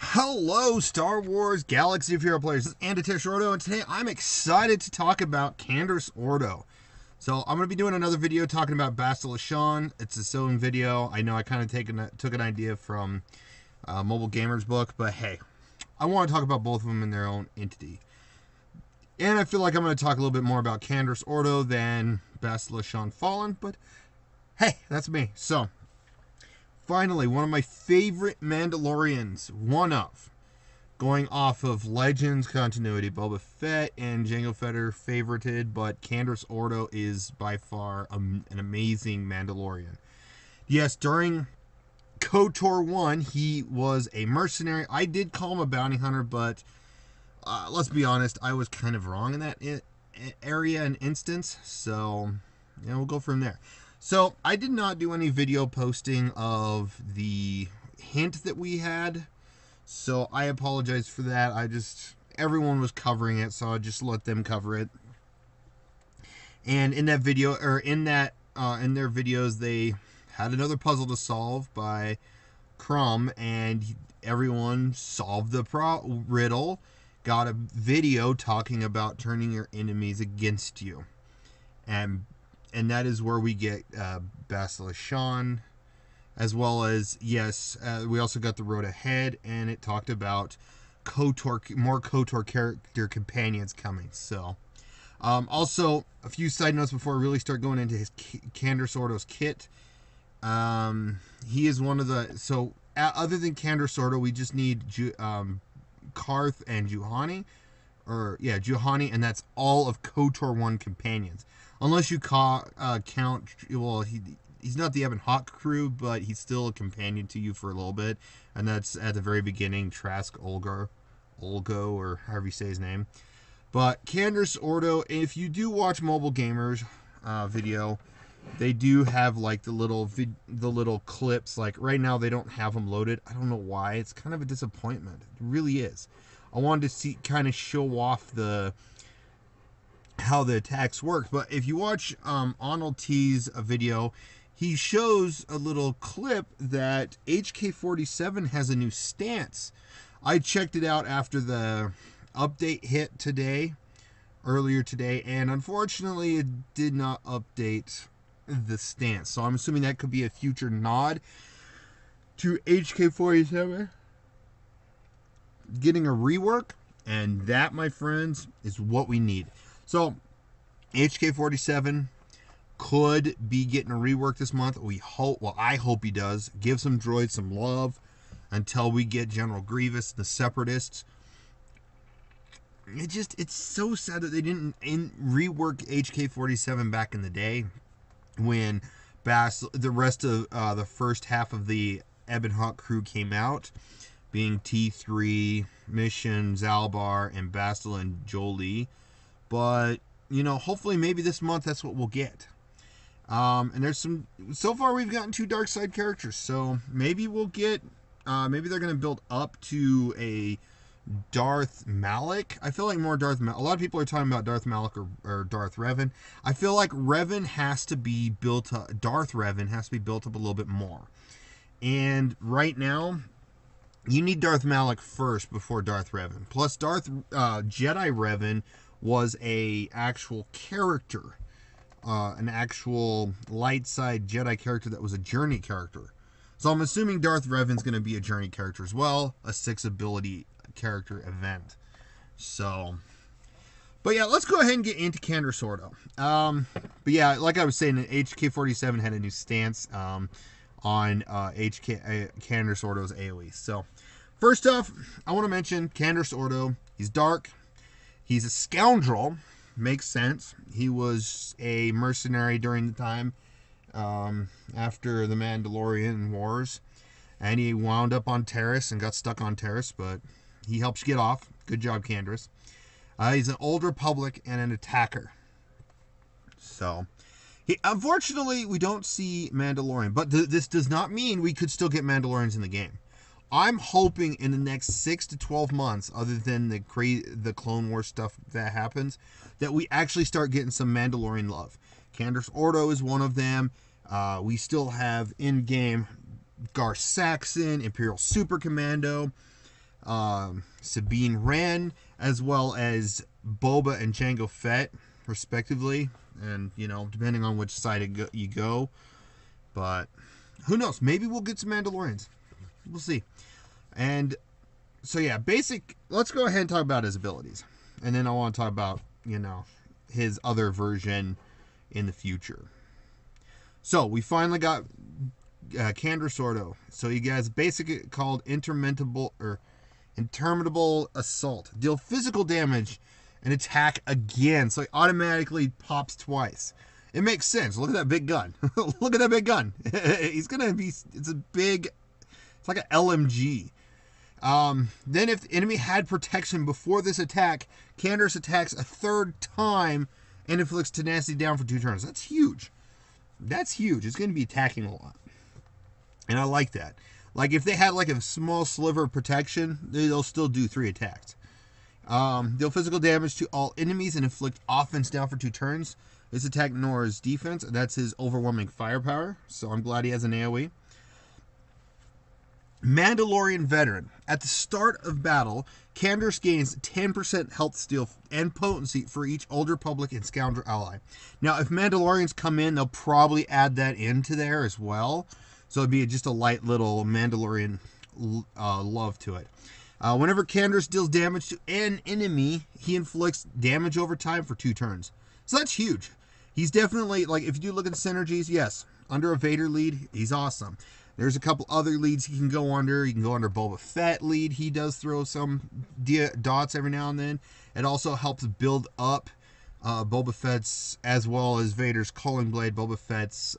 Hello, Star Wars Galaxy of Hero players. This is Canderous Ordo, and today I'm excited to talk about Canderous Ordo. So I'm going to be doing another video talking about Bastila Shan. It's its own video. I know I kind of took an idea from Mobile Gamer's book, but hey, I want to talk about both of them in their own entity. And I feel like I'm going to talk a little bit more about Canderous Ordo than Bastila Shan Fallen, but hey, that's me. So, finally, one of my favorite Mandalorians, going off of Legends continuity. Boba Fett and Jango Fett are favorited, but Canderous Ordo is by far an amazing Mandalorian. Yes, during KOTOR 1, he was a mercenary. I did call him a bounty hunter, but let's be honest, I was kind of wrong in that area and instance, so yeah, we'll go from there. So I did not do any video posting of the hint that we had, so I apologize for that. Everyone was covering it, so I just let them cover it. And in that video, or in their videos, they had another puzzle to solve by Crumb, and everyone solved the riddle. Got a video talking about turning your enemies against you, and that is where we get Bastila Shan, as well as, yes, we also got the road ahead, and it talked about more KOTOR character companions coming. So, also, a few side notes before I really start going into his Canderous Ordo's kit. He is one of the, so, other than Canderous Ordo, we just need Karth and Juhani, Juhani, and that's all of KOTOR 1 companions. Unless you count, well, he's not the Ebon Hawk crew, but he's still a companion to you for a little bit, and that's at the very beginning, Trask Olgo, or however you say his name. But Canderous Ordo, if you do watch Mobile Gamers video, they do have like the little clips. Like right now, they don't have them loaded. I don't know why. It's kind of a disappointment. It really is. I wanted to kind of show off how the attacks work. But if you watch Arnold T's video, he shows a little clip that HK-47 has a new stance. I checked it out after the update hit earlier today, and unfortunately it did not update the stance. So I'm assuming that could be a future nod to HK-47 getting a rework, and that, my friends, is what we need. So HK-47 could be getting a rework this month. We hope, well, I hope he does. Give some droids some love until we get General Grievous, the Separatists. It's so sad that they didn't rework HK-47 back in the day when the rest of the first half of the Ebon Hawk crew came out, being T3, Mission, Zalbar, and Bastila and Jolie. But, you know, hopefully maybe this month that's what we'll get. And there's so far we've gotten 2 dark side characters, so maybe we'll get, maybe they're going to build up to a Darth Malak. I feel like more Darth Malak. A lot of people are talking about Darth Malak or Darth Revan. I feel like Revan has to be built up, Darth Revan has to be built up a little bit more. And right now, you need Darth Malak first before Darth Revan. Plus, Jedi Revan was a actual character, an actual light side Jedi character that was a journey character. So I'm assuming Darth Revan's going to be a journey character as well, a 6 ability character event. So, but yeah, let's go ahead and get into Canderous Ordo. But yeah, like I was saying, HK-47 had a new stance on Canderous Ordo's AoE. So, first off, I want to mention Canderous Ordo. He's dark. He's a scoundrel. Makes sense. He was a mercenary during the time after the Mandalorian Wars, and he wound up on Taris and got stuck on Taris, but he helps you get off. Good job, Canderous. He's an Old Republic and an attacker. So, unfortunately, we don't see Mandalorian, but this does not mean we could still get Mandalorians in the game. I'm hoping in the next 6 to 12 months, other than the Clone Wars stuff that happens, that we actually start getting some Mandalorian love. Canderous Ordo is one of them. We still have in-game Gar Saxon, Imperial Super Commando. Sabine Wren, as well as Boba and Jango Fett, respectively. And, you know, depending on which side you go. But who knows? Maybe we'll get some Mandalorians. We'll see. And so, yeah, let's go ahead and talk about his abilities. And then I want to talk about, you know, his other version in the future. So, we finally got Canderous Ordo. So, he has basic called Interminable Assault. Deal physical damage and attack again. So, he automatically pops twice. It makes sense. Look at that big gun. Look at that big gun. He's going to be, it's like an LMG. Then if the enemy had protection before this attack, Canderous attacks a third time and inflicts tenacity down for 2 turns. That's huge. That's huge. It's going to be attacking a lot. And I like that. Like if they had like a small sliver of protection, they'll still do 3 attacks. Deal physical damage to all enemies and inflict offense down for 2 turns. This attack ignores defense. That's his overwhelming firepower. So I'm glad he has an AoE. Mandalorian Veteran. At the start of battle, Canderous gains 10% health steal and potency for each Old Republic and Scoundrel ally. Now, if Mandalorians come in, they'll probably add that into there as well. So it'd be just a light little Mandalorian love to it. Whenever Canderous deals damage to an enemy, he inflicts damage over time for 2 turns. So that's huge. He's definitely, like, if you do look at the synergies, yes, under a Vader lead, he's awesome. There's a couple other leads he can go under. You can go under Boba Fett lead. He does throw some dots every now and then. It also helps build up Boba Fett's, as well as Vader's Calling Blade, Boba Fett's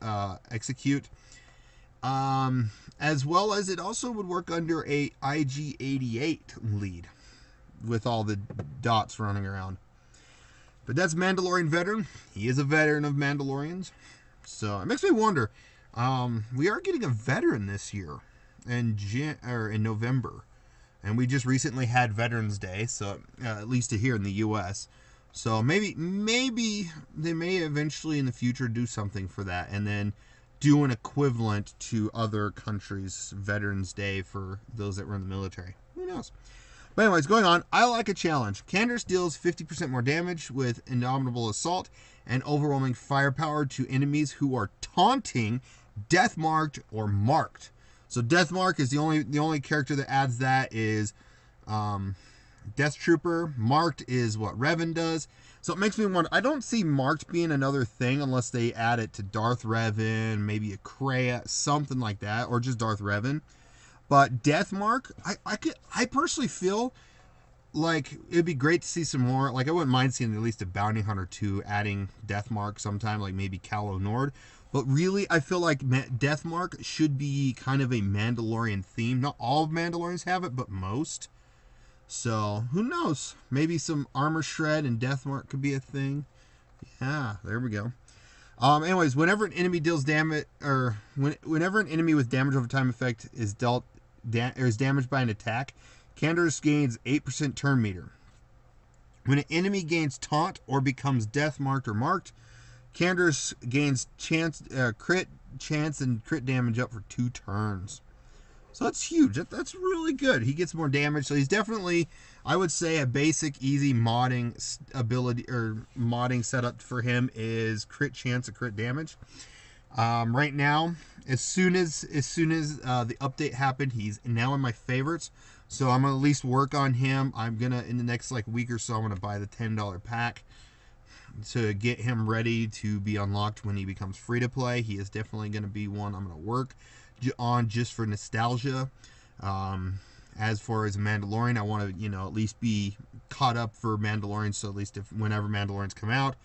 Execute. As well as it also would work under a IG-88 lead with all the dots running around. But that's Mandalorian Veteran. He is a veteran of Mandalorians. So it makes me wonder. We are getting a veteran this year in November. And we just recently had Veterans Day, so at least here in the U.S. So maybe they may eventually in the future do something for that and then do an equivalent to other countries' Veterans Day for those that were in the military. Who knows? But anyways, going on, I like a challenge. Canderous deals 50% more damage with Indomitable Assault and overwhelming firepower to enemies who are taunting, death marked, or marked. So death mark is the only character that adds that is Death Trooper. Marked is what Revan does. So it makes me wonder. I don't see marked being another thing unless they add it to Darth Revan, maybe a Kreia, something like that, or just Darth Revan. But Death Mark, I personally feel like it'd be great to see some more. Like I wouldn't mind seeing at least a Bounty Hunter 2 adding Death Mark sometime, like maybe Calo Nord. But really, I feel like Death Mark should be kind of a Mandalorian theme. Not all of Mandalorians have it, but most. So, who knows? Maybe some Armor Shred and Death Mark could be a thing. Yeah, there we go. Anyways, whenever an enemy deals damage, or whenever an enemy with damage over time effect is dealt or is damaged by an attack, Canderous gains 8% turn meter. When an enemy gains taunt or becomes death marked or marked, Canderous gains crit chance and crit damage up for 2 turns. So that's huge. That's really good. He gets more damage. So he's definitely, I would say, a basic, easy modding ability or modding setup for him is crit chance and crit damage. Right now, as soon as the update happened, he's now in my favorites. So I'm gonna at least work on him. I'm gonna in the next like week or so, I'm gonna buy the $10 pack to get him ready to be unlocked when he becomes free to play. He is definitely gonna be one I'm gonna work on just for nostalgia. As far as Mandalorian, I want to at least be caught up for Mandalorian. So at least if whenever Mandalorians come out,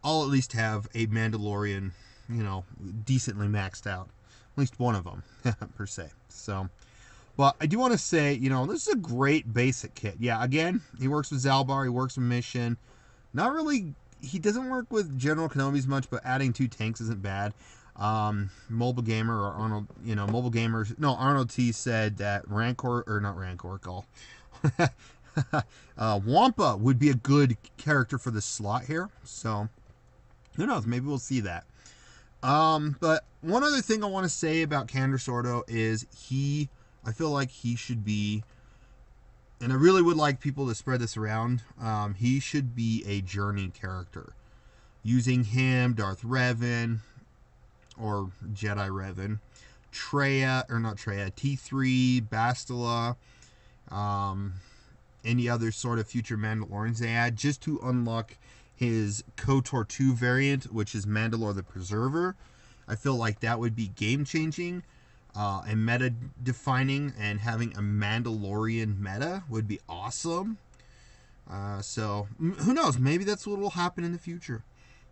I'll at least have a Mandalorian decently maxed out, at least one of them per se. So, but I do want to say, this is a great basic kit. Yeah, again, he works with Zalbar, he works with Mission. Not really, he doesn't work with General Kenobi's much, but adding 2 tanks isn't bad. Mobile Gamer or Arnold, Mobile Gamers. No, Arnold T said that Wampa would be a good character for the slot here. So, who knows? Maybe we'll see that. But one other thing I want to say about Canderous Ordo is I feel like he should be and I really would like people to spread this around. He should be a journey character. Using him, Darth Revan, or Jedi Revan, Treya, or not Treya, T3, Bastila, any other sort of future Mandalorians they add, just to unlock his KOTOR 2 variant, which is Mandalore the Preserver. I feel like that would be game-changing and meta-defining, and having a Mandalorian meta would be awesome. So, who knows? Maybe that's what will happen in the future.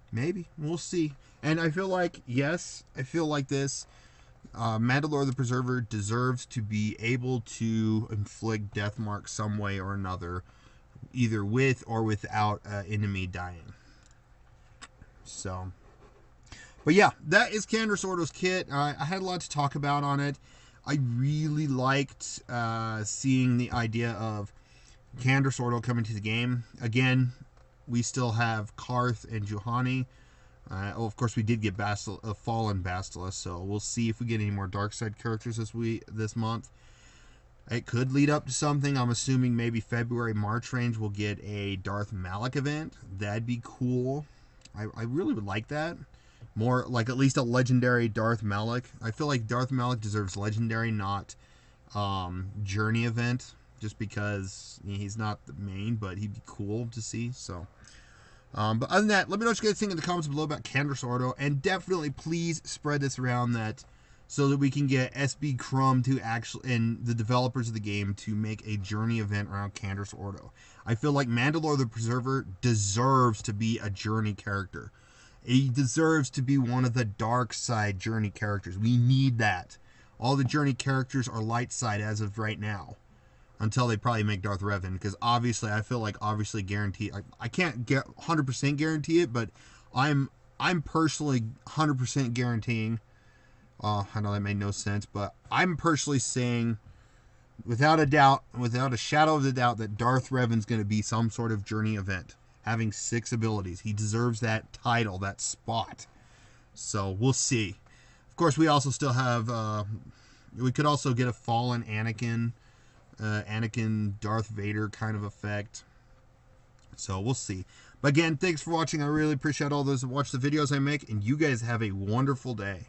Maybe. We'll see. And I feel like, yes, I feel like this Mandalore the Preserver deserves to be able to inflict death marks some way or another, either with or without an enemy dying. So, but yeah, that is Canderous Ordo's kit. I had a lot to talk about on it. I really liked seeing the idea of Canderous Ordo coming to the game. Again, we still have Karth and Juhani. Of course, we did get Fallen Bastila, so we'll see if we get any more Darkside characters this month. It could lead up to something. I'm assuming maybe February, March range we'll get a Darth Malak event. That'd be cool. I really would like that. More like at least a legendary Darth Malak. I feel like Darth Malak deserves legendary, not journey event, just because he's not the main, but he'd be cool to see. So, but other than that, let me know what you guys think in the comments below about Canderous Ordo, and definitely please spread this around so that we can get SB Crumb to actually, and the developers of the game, to make a journey event around Canderous Ordo. I feel like Mandalore the Preserver deserves to be a journey character. He deserves to be one of the dark side journey characters. We need that. All the journey characters are light side as of right now, until they probably make Darth Revan, because obviously I feel like guarantee. I can't get 100% guarantee it, but I'm personally 100% guaranteeing. I know that made no sense, but I'm personally saying, without a doubt, without a shadow of a doubt, that Darth Revan's going to be some sort of journey event, having 6 abilities. He deserves that title, that spot. So we'll see. Of course, we also still have. We could also get a Fallen Anakin, Darth Vader kind of effect. So we'll see. But again, thanks for watching. I really appreciate all those that watch the videos I make, and you guys have a wonderful day.